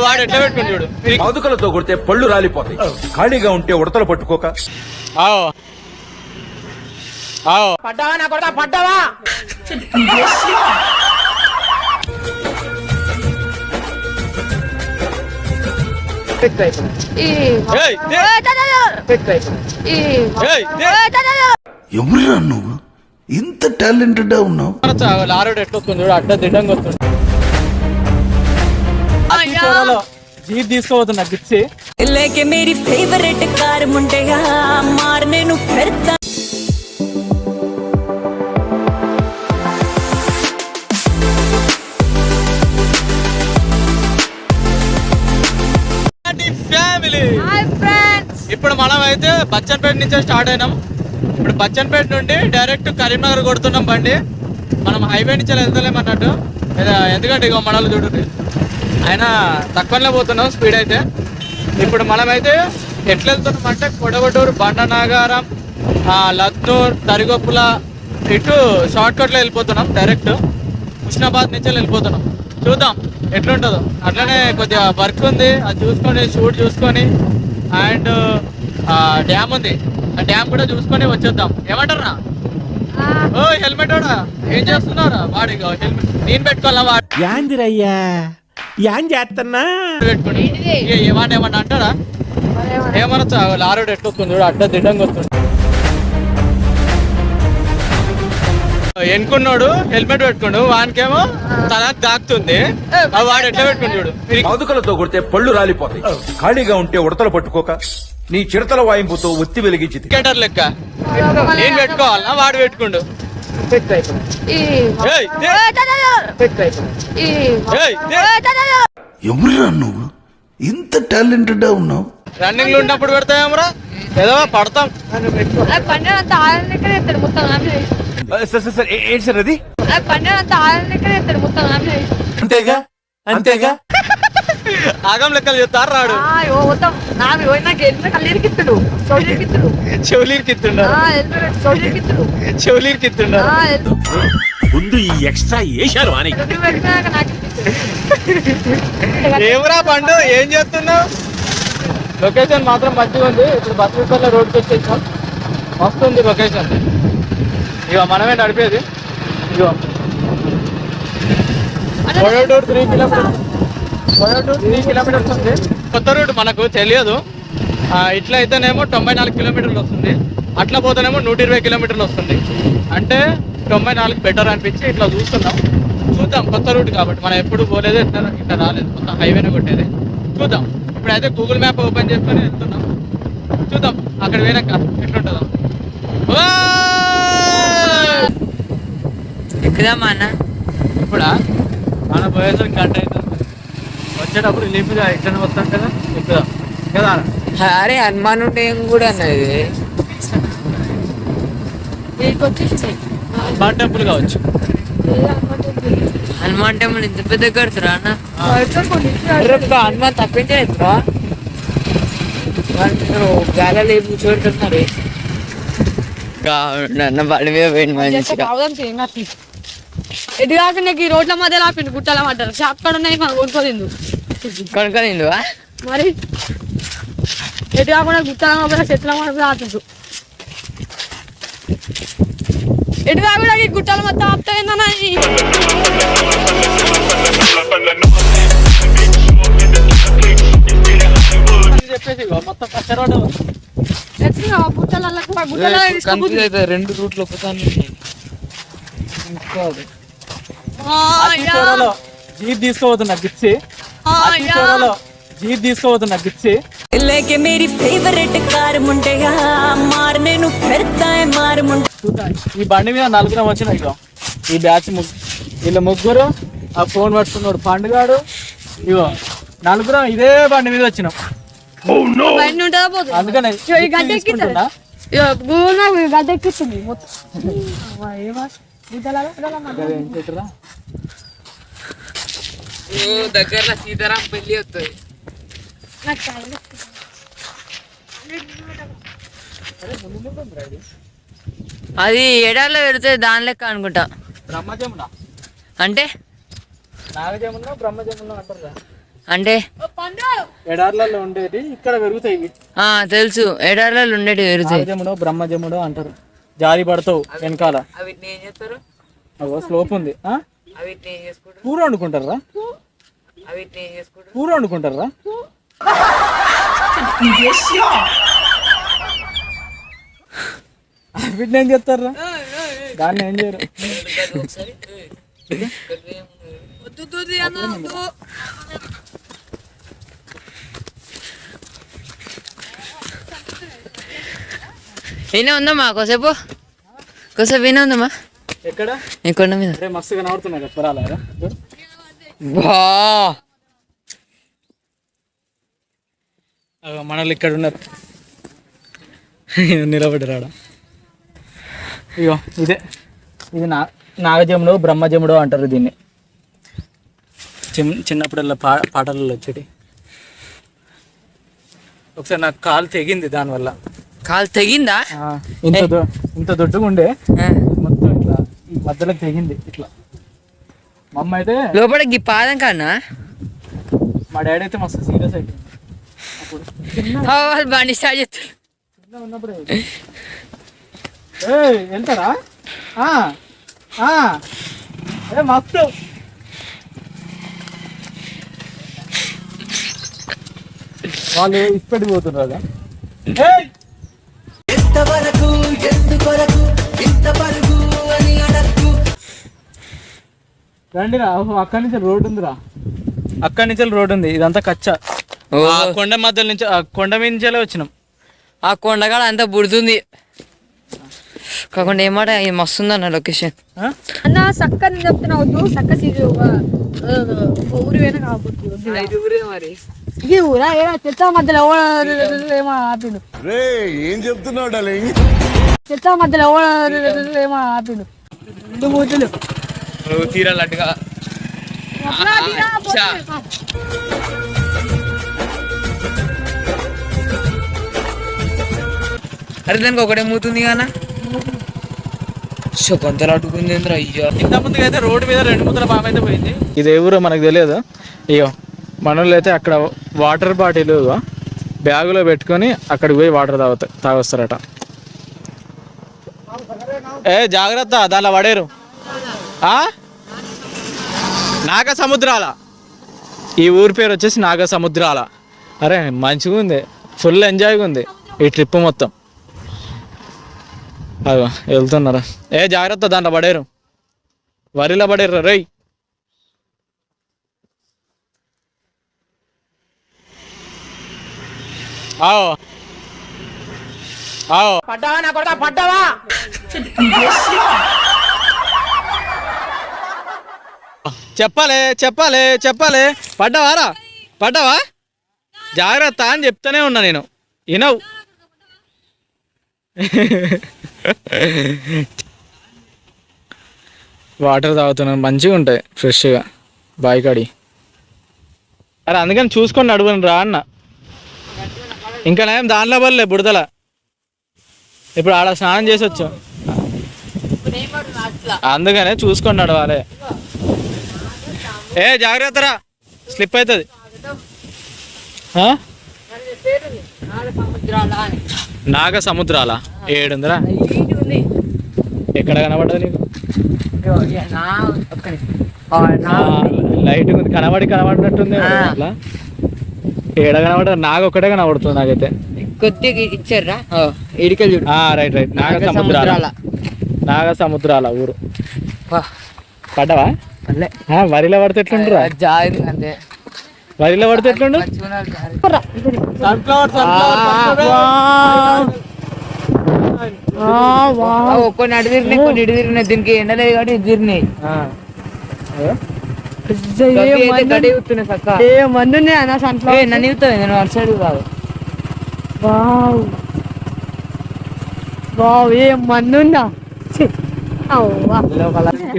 వాడు ఎట్లా పెట్టుకుని చూడు. పాదుకలతో కొడితే పళ్ళు రాలిపోతాయి. ఖాళీగా ఉంటే ఉడతలు పట్టుకోక. పడ్డావా నా కొడతా, పడ్డావా? ఎవరురా నువ్వు ఇంత టాలెంటెడ్ ఉన్నావు? లారోడ్ ఎట్లా వస్తుంది చూడు, అడ్డ దిడ్డంగా వస్తుంది. జీప్ తీసుకోబోతున్నా గిచ్చి. लेके मेरी फेवरेट कार मुंडेया मारने नु फिरता ఫ్యామిలీ. ఇప్పుడు మనం అయితే బచ్చన్పేట నుంచే స్టార్ట్ అయినాం. ఇప్పుడు బచ్చన్పేట నుండి డైరెక్ట్ కరీంనగర్ కొడుతున్నాం బండి. మనం హైవే నుంచి వెళ్తలేమన్నట్టు, ఎందుకంటే ఇక మనల్ని చూడండి ఆయన తక్కువనే పోతున్నాం స్పీడ్ అయితే. ఇప్పుడు మనమైతే ఎట్లా వెళ్తున్నాం అంటే కొడగొట్టూరు, బండనాగారం, లత్నూర్, తరిగొప్పుల ఇటు షార్ట్ కట్లో వెళ్ళిపోతున్నాం. డైరెక్ట్ హుస్నాబాద్ నుంచి వెళ్ళిపోతున్నాం. చూద్దాం ఎట్లుంటుందో. అట్లనే కొద్దిగా వర్క్ ఉంది, అది చూసుకొని షూట్ చూసుకొని, అండ్ డ్యామ్ ఉంది, ఆ డ్యామ్ కూడా చూసుకొని వచ్చేద్దాం. ఏమంటారా? ఓ హెల్మెట్ వాడా ఏం చేస్తున్నారా? వాడి హెల్మెట్ నేను పెట్టుకోవాలా? వాడు యాందిరయ్యా ఏం చేస్తున్నా పెట్టుకోండి. వాడు ఏమన్నా అంటారా? ఏమనొచ్చా? లారోడ్ ఎట్లా వస్తుంది చూడు, అడ్డ దిడ్డంగా వస్తుంది. ఎన్నుకున్నాడు హెల్మెట్ పెట్టుకోండు, వానికేమో తలకు దాకుతుంది. వాడు ఎట్లా పెట్టుకుని చూడు. పాదుకలతో కొడితే పళ్ళు రాలిపోతాయి. ఖాళీగా ఉంటే ఉడతలు పట్టుకోక. నీ చిడతల వాయింపుతో ఒత్తి వెలిగించి టికెటర్ లెక్క నేను పెట్టుకోవాలా? వాడు పెట్టుకుండు. ఎవరురా నువ్వు ఇంత టాలెంటెడ్ ఉన్నావు? రన్నింగ్ లో ఉన్నప్పుడు పెడతామరా ఏదో పడతాం. ఏంటి సార్ అది? అంతేగా అంతేగా ఆగం లెక్కలు చెప్తారు. రాడు చెవులీరికిత్తుండ. ముందు ఈ ఎక్స్ట్రా వేశారు అని. ఏమరా పండు ఏం చేస్తున్నావు? లొకేషన్ మాత్రం మంచిగా ఉంది. ఇప్పుడు బస్సు రోడ్కి వచ్చేసాం. వస్తుంది లొకేషన్. ఇక మనమే నడిపేది. ఇగో కోయటూరు 3 కిలోమీటర్స్. కోయటూరు 3 కిలోమీటర్స్ ఉంది. కొత్త రూట్ మనకు తెలియదు. ఇట్లా అయితేనేమో 94 కిలోమీటర్లు వస్తుంది, అట్లా పోతేనేమో 120 కిలోమీటర్లు వస్తుంది. అంటే 94 బెటర్ అనిపించి ఇట్లా చూస్తున్నాం. చూద్దాం, కొత్త రూట్ కాబట్టి మనం ఎప్పుడు పోలేదు, ఇట్లా రాలేదు, మొత్తం హైవేనే కొట్టేది. చూద్దాం. ఇప్పుడైతే గూగుల్ మ్యాప్ ఓపెన్ చేసుకొని వెళ్తున్నాం. చూద్దాం అక్కడ పోయినాక ఎట్లుంటుందో. ఎక్కుదామా అన్న? ఇప్పుడా మన పోయేసరికి గంట అవుతుంది. వచ్చేటప్పుడు రిలీఫ్గా ఎక్కడ వస్తాం కదా, ఎక్కుదాం కదా. అరే హనుమాన్ ఉంటే ఏం కూడా అన్నది. హనుమాన్ టెంపుల్ కావచ్చు. హనుమాన్ టెంపుల్ ఇంత పెద్ద కడుతురా అన్న? హనుమాన్ తప్పించేస్తురా? గాలలో ఏం కూర్చోబెడుతున్నారు అన్న బండి మీద పోయింది మంచిగా. ఎటు కాక నీకు ఈ రోడ్ల మధ్యలో ఆపిండు, గుట్టల పడ్డారు. షాప్ కాడ ఉన్నాయి, మనం కొనుక్కోలేదు. మరి ఎటు కాకుండా గుట్టల మధ్య చెట్ల మధ్య ఆపిండు. ఎటు కాకుండా ఈ గుట్టల మొత్తం ఆపుతాయిందన్న. చెప్పేసి మొత్తం పచ్చ రోడ్డు రెండు రూట్లు జీప్ తీసుకోబోతున్నా గిచ్చి. జీప్ తీసుకోబోతున్నా గిచ్చి. लेके मेरी फेवरेट कार मुंडेया मारने नु फिरता है मार मुंडे. ఈ బండి మీద 4 వచ్చినాయి. ఇక ఈ బ్యాచ్ వీళ్ళ ముగ్గురు, ఆ ఫోన్ పట్టుకున్నాడు పండుగాడు. ఇగో 4 ఇదే బండి మీద వచ్చినాం. అందుకనే గడ్డ ఎక్కిస్తుంది దగ్గరలో సీతారాం పెళ్లి వస్తుంది. అది ఎడాలో పెడితే దాని లెక్క అనుకుంటా. బ్రహ్మజమున అంటే నాగజమున బ్రహ్మజమున అంటారు. అంటే ఎడార్లలో ఉండేది ఇక్కడ పెరుగుతాయి ఇవి. తెలుసు ఎడార్లలో ఉండేటి పెరుగుతాయి. జముడో బ్రహ్మజముడో అంటారు. జారి పడతావు వెనకాల. స్లోప్ ఉంది. కూర వండుకుంటారా? కూర వండుకుంటారా? వీటిని ఏం చేస్తారా? దాన్ని ఏం చేయరు. ఈయన ఉందమ్మా కోసేపు ఈయన ఉందమ్మా. ఎక్కడ? ఈ కొండ మీద మస్తు కనబడుతున్నాయి కదా పొరాలా. మనల్ని ఇక్కడ ఉన్నారు నిలబడి రాడ. ఇగో ఇదే ఇది నాగజముడు బ్రహ్మజముడు అంటారు దీన్ని. చిన్నప్పుడల్లా పాటలలో వచ్చేటి. ఒకసారి నాకు కాలు తెగింది దానివల్ల. కాలు తెగిందా? ఇంత దొడ్డుగా ఉండే మొత్తం ఇట్లా ఈ మధ్యలోకి తెగింది ఇట్లా. మా అమ్మ అయితే లోపలికి పాదం కన్నా. మా డాడీ అయితే మస్తు సీరియస్ అయిపోయింది వాళ్ళు బండి స్టార్ట్ చేస్తారు ఉన్నప్పుడు. వెళ్తారా? మస్తు వాళ్ళు ఇప్పటి పోతున్నారు. రండిరా, అక్కడి నుంచి రోడ్ ఉందిరా. అక్కడి నుంచి రోడ్ ఉంది. ఇదంతా కచ్చా. కొండ మధ్యలో నుంచి కొండ మీద నుంచే వచ్చినాం. ఆ కొండగాడ అంతా బుడుతుంది. కాకుండా ఏమాట మస్తుంది అన్న లొకేషన్. అన్న సక్క నేను చెప్తున్నా వద్దు. సక్క సీజు ఊరు పోయినా కాబోతుంది. మరి ఇది ఊరా ఏడా చెత్త మధ్యలో ఏమో ఆపిండు. ఏం చెప్తున్నావు డార్లింగ్? చెత్త మధ్యలో ఏమో ఆపిండు. మూతులు తీరాలట్టుగా. అరే దానికి ఒకటే మూతుంది కానా కొంతలు అడ్డుకుంది. అయ్యో ఇంత ముందుగా అయితే రోడ్డు మీద 2 మూతల పాము అయితే పోయింది. ఇది ఎవరో మనకు తెలియదు. అయ్యో మనోళ్ళు అయితే అక్కడ వాటర్ బాటిల్ బ్యాగులో పెట్టుకొని అక్కడికి పోయి వాటర్ తాగొస్తారట. జాగ్రత్త, దానిలో పడేరు. నాగ సముద్రాల. ఈ ఊరి పేరు వచ్చేసి నాగ సముద్రాల. అరే మంచిగా ఉంది, ఫుల్ ఎంజాయ్గా ఉంది ఈ ట్రిప్ మొత్తం. అదో వెళ్తున్నారా? జాగ్రత్త, దాంట్లో పడేరు, వరిలో పడేరు. రేయ్ చెప్పాలి. పడ్డావా? జాగ్రత్త అని చెప్తానే ఉన్నా నేను. వినవు. వాటర్ తాగుతున్నాను, మంచిగా ఉంటాయి ఫ్రెష్గా బాయికాడి. అరే అందుకని చూసుకొని అడుగుని రా అన్న. ఇంకా నేం దాంట్లో పడలే బుడదల. ఇప్పుడు ఆడ స్నానం చేసి వచ్చాం, అందుకనే చూసుకొని నడవాలి. జాగ్రత్తరా, స్లిప్ అవుతుంది. నాగ సముద్రాల ఏడుందిరా? ఎక్కడ కనబడ్డది నీకు? లైట్ కనబడినట్టుంది. అట్లా ఏడ కనబడ? నాగ ఒక్కటే కనబడుతుంది నాకైతే. కొద్దిగా ఇచ్చారా ఇడికెళ్ళి చూడు. రైట్ నాగ సముద్రాల ఊరు. పడ్డావా? వరిలో పడితే ఎట్లుంటారా? అంతే. వరిలో పడితే ఎట్లుండు? కొన్ని అడి తిరిగినాయి, కొన్ని ఇటు తిరిగినాయి. దీనికి ఎండలేదు కాబట్టి ఇది తిరిగినాయి. నన్ను ఇవుతావు, నేను అటు సైడ్ కాదు. మన్నుందా?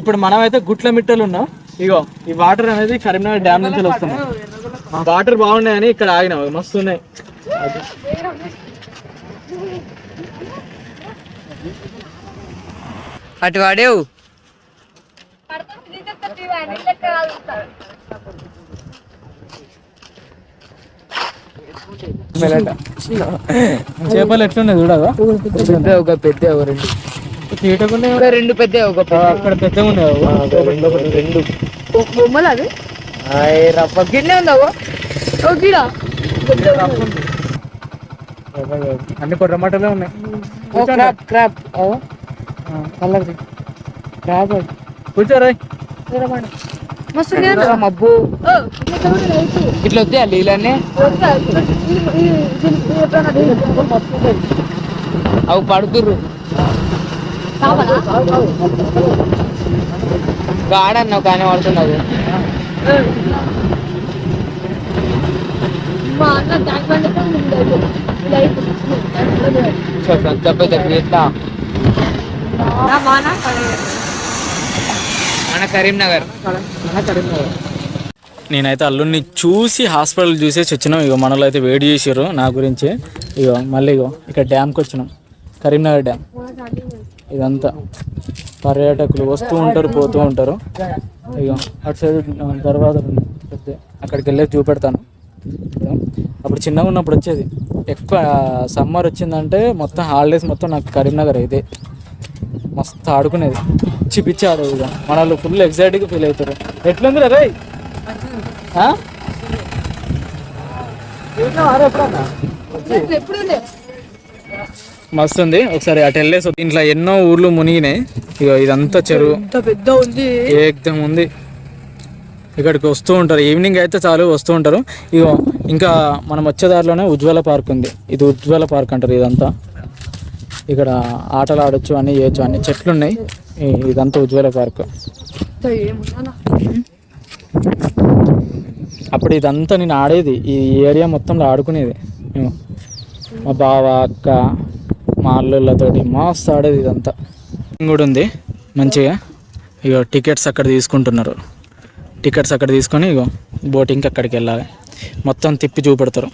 ఇప్పుడు మనం అయితే గుట్ల మిట్టలు ఉన్నాం. ఇగో ఈ వాటర్ అనేది కరీంనగర్ డ్యామ్ నుంచి వస్తున్నాయి. వాటర్ బాగున్నాయని ఇక్కడ ఆగినాం. మస్తు ఉన్నాయి. అటు వాడేవు. చేపలు ఎట్లున్నాయి చూడగా ఒక పెద్ద రెండు తీయటకుండా రెండు పెద్ద ఒక అక్కడ పెద్దగా ఉన్నాయి రెండు బొమ్మలు అది రవ్వ గిన్నె ఉందావో గిడా అన్ని కొర్రమాటలే ఉన్నాయి. క్రాప్ క్రాప్ కలర్ క్రాప్ కూర్చోరా. మస్తు మబ్బు ఇట్లా వస్తాయి నీళ్ళన్నీ అవి పడుతుర్రు గాడన్నావు కానీ పడుతున్నావు మా అన్న ట్యాంక్ బండ్ లైట్ ఎట్లా మన కరీంనగర్ నేనైతే అల్లుడిని చూసి హాస్పిటల్ చూసేసి వచ్చినాం. ఇగో మనలో అయితే వెయిట్ చేసారు నా గురించి. ఇగో మళ్ళీ ఇగో ఇక్కడ డ్యామ్కి వచ్చినాం, కరీంనగర్ డ్యామ్. ఇదంతా పర్యాటకులు వస్తూ ఉంటారు పోతూ ఉంటారు. ఇగో అటు సైడ్ తర్వాత పెద్ద అక్కడికి వెళ్ళేసి చూపెడతాను. అప్పుడు చిన్నగా ఉన్నప్పుడు వచ్చేది ఎక్కువ. సమ్మర్ వచ్చిందంటే మొత్తం హాలిడేస్ మొత్తం నాకు కరీంనగర్ ఇదే. మస్తు ఆడుకునేది, పిచ్చి పిచ్చి ఆడేది. ఇక మన వాళ్ళు ఫుల్ ఎక్సైట్గా ఫీల్ అవుతారు. ఎట్లుంది రే మస్తు ఉంది. ఒకసారి అటు వెళ్ళేసి ఇంట్లో ఎన్నో ఊర్లు మునిగినాయి. ఇక ఇదంతా చెరువు పెద్ద ఉంది, ఏకదం ఉంది. ఇక్కడికి వస్తూ ఉంటారు, ఈవినింగ్ అయితే చాలు వస్తూ ఉంటారు. ఇగో ఇంకా మనం వచ్చే దారిలోనే ఉజ్వల పార్క్ ఉంది. ఇది ఉజ్వల పార్క్ అంటారు. ఇదంతా ఇక్కడ ఆటలు ఆడొచ్చు, అన్నీ చేయొచ్చు, అన్ని చెట్లు ఉన్నాయి. ఇదంతా ఉజ్వల పార్క్. అప్పుడు ఇదంతా నేను ఆడేది, ఈ ఏరియా మొత్తంలో ఆడుకునేది మేము. మా బావ అక్క మా అల్లుళ్ళతోటి మస్తు ఆడేది ఇదంతా. కూడా ఉంది మంచిగా. ఇగో టికెట్స్ అక్కడ తీసుకుంటున్నారు. టికెట్స్ అక్కడ తీసుకొని ఇగో బోటింగ్కి అక్కడికి వెళ్ళాలి. మొత్తం తిప్పి చూపెడతారు.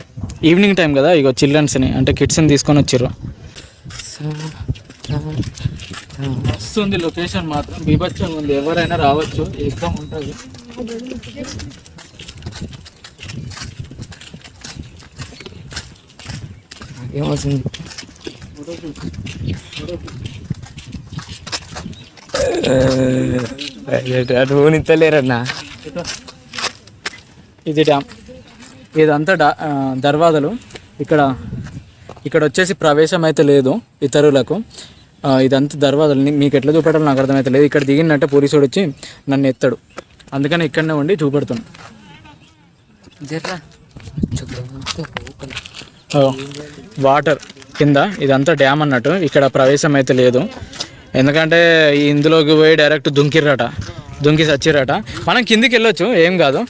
ఈవినింగ్ టైం కదా, ఇగో చిల్డ్రన్స్ని అంటే కిడ్స్ని తీసుకొని వచ్చారు. వస్తుంది లొకేషన్ మాత్రం బీభత్సంగా ఉంది. ఎవరైనా రావచ్చు, ఎగ్జామ్ ఉంటుంది. ఏమవుతుంది నిత్తలేరన్నా. ఇది డ్యామ్, ఇదంతా దర్వాజలు. ఇక్కడ వచ్చేసి ప్రవేశం అయితే లేదు ఇతరులకు. ఇదంతా దర్వాజలు. మీకు ఎట్లా చూపెట్టాలో నాకు అర్థమైతే లేదు. ఇక్కడ దిగినట్టే పోలీసుడు వచ్చి నన్ను ఎత్తాడు. అందుకని ఇక్కడనే ఉండి చూపెడుతున్నాను. వాటర్ కింద ఇదంతా డ్యామ్ అన్నట్టు. ఇక్కడ ప్రవేశం అయితే లేదు, ఎందుకంటే ఇందులోకి పోయి డైరెక్ట్ దుంకి చచ్చిరట. మనం కిందికి వెళ్ళొచ్చు, ఏం కాదు.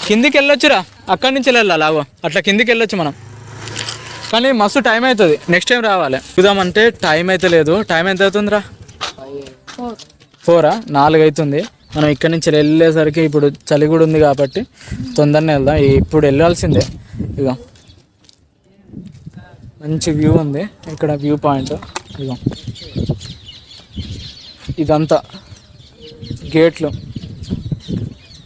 కిందికి వెళ్ళొచ్చురా, అక్కడి నుంచి వెళ్ళాలి. అలాగో అట్లా కిందికి వెళ్ళొచ్చు మనం. కానీ మస్తు టైం అవుతుంది, నెక్స్ట్ టైం రావాలి. చూద్దామంటే టైం అయితే లేదు. టైం ఎంత అవుతుందిరా? 4 4 అవుతుంది. మనం ఇక్కడి నుంచి వెళ్ళేసరికి ఇప్పుడు చలి కూడా ఉంది కాబట్టి తొందరనే వెళ్దాం. ఇప్పుడు వెళ్ళాల్సిందే. ఇక మంచి వ్యూ ఉంది ఇక్కడ, వ్యూ పాయింట్. ఇక ఇదంతా గేట్లు,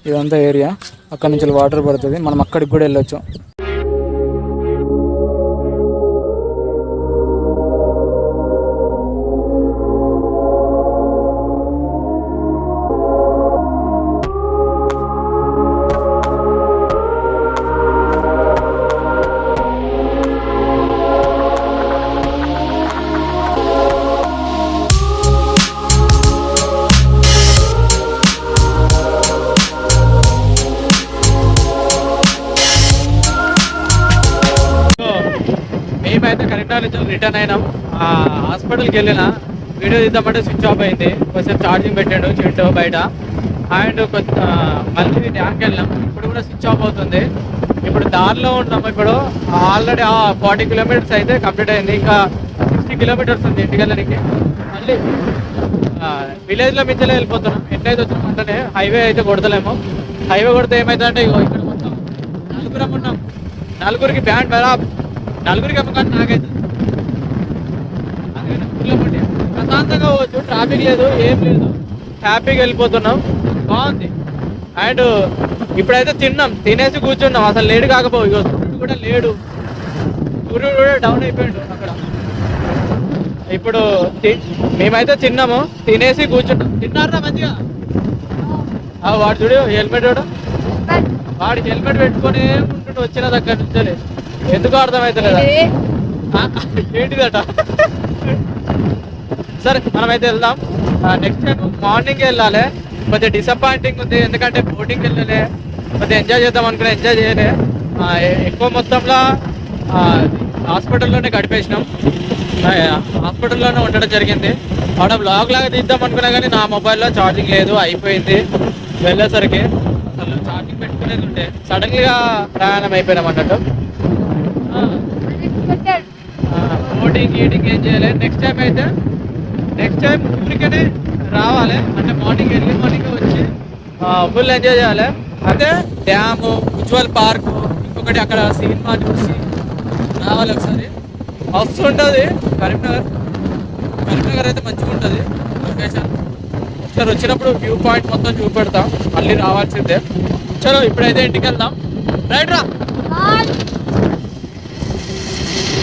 ఇదంతా ఏరియా. అక్కడి నుంచి వాటర్ పడుతుంది, మనం అక్కడికి కూడా వెళ్ళొచ్చు. మేమైతే కరీంనగర్ నుంచి రిటర్న్ అయినాం. హాస్పిటల్కి వెళ్ళిన వీడియో తీద్దామంటే స్విచ్ ఆఫ్ అయింది. కొంచెం ఛార్జింగ్ పెట్టాడు చింటూ బయట. అండ్ మళ్ళీ డ్యామ్కి వెళ్ళాం, ఇప్పుడు కూడా స్విచ్ ఆఫ్ అవుతుంది. ఇప్పుడు దారిలో ఉన్నాం. ఇప్పుడు ఆల్రెడీ 40 కిలోమీటర్స్ అయితే కంప్లీట్ అయింది. ఇంకా 60 కిలోమీటర్స్ ఉంది ఇంటికి వెళ్ళడానికి. మళ్ళీ విలేజ్లో మించలే వెళ్ళిపోతున్నాం. ఎట్లయితే వచ్చినాం అంటేనే హైవే అయితే కొడతలేము. హైవే కొడితే ఏమవుతుందంటే ఇగో ఇక్కడ మొత్తం నలుగురం ఉన్నాం. నలుగురికి బ్యాండ్ బరాబ్, నలుగురికి అమ్మకాన్ని నాకైతే. అందుకని ఊళ్ళో పడి ప్రశాంతంగా పోవచ్చు, ట్రాఫిక్ లేదు, ఏం లేదు, హ్యాపీగా వెళ్ళిపోతున్నాం. బాగుంది. అండ్ ఇప్పుడైతే తినేసి కూర్చున్నాం. అసలు లేడు కాకపోవు, ఇక కూడా లేడు. సూర్యుడు కూడా డౌన్ అయిపోయాడు అక్కడ. ఇప్పుడు మేమైతే తిన్నాము, తినేసి కూర్చుంటాం. తిన్నారా మంచిగా? వాడు చూడు హెల్మెట్ వాడికి హెల్మెట్ పెట్టుకొని ఉంటుండే వచ్చిన దగ్గర నుంచి. ఎందుకు అర్థమవుతలేదా? ఏంటిదట? సరే మనమైతే వెళ్దాం. నెక్స్ట్ టైం మార్నింగ్ వెళ్ళాలి. కొద్దిగా డిసప్పాయింటింగ్ ఉంది, ఎందుకంటే బోటింగ్ వెళ్ళలే. కొద్దిగా ఎంజాయ్ చేద్దాం అనుకుని ఎంజాయ్ చేయలే. ఎక్కువ మొత్తంలో హాస్పిటల్లోనే గడిపేసినాం. హాస్పిటల్లోనే ఉండడం జరిగింది. ఆడ బ్లాగ్ లాగా తీద్దాం అనుకున్నా కానీ నా మొబైల్లో ఛార్జింగ్ లేదు, అయిపోయింది. వెళ్ళేసరికి అసలు ఛార్జింగ్ పెట్టుకునేది ఉంటే సడన్గా ప్రయాణం అయిపోయినాం అన్నట్టు. బోటింగ్ గీటింగ్ ఏం చేయాలి. నెక్స్ట్ టైం ఊరికనే రావాలి. అంటే మార్నింగ్ ఎర్లీ మార్నింగ్ వచ్చి ఫుల్ ఎంజాయ్ చేయాలి. అదే డ్యాము, ఉజ్వల్ పార్కు, ఇంకొకటి అక్కడ సినిమా చూసి రావాలి. ఒకసారి వస్తుంటుంది కరీంనగర్ అయితే మంచిగా ఉంటుంది లొకేషన్. ఒకసారి వచ్చినప్పుడు వ్యూ పాయింట్ మొత్తం చూపెడతాం, మళ్ళీ రావాల్సిందే. చలో ఇప్పుడైతే ఇంటికి వెళ్దాం. రైట్ రా.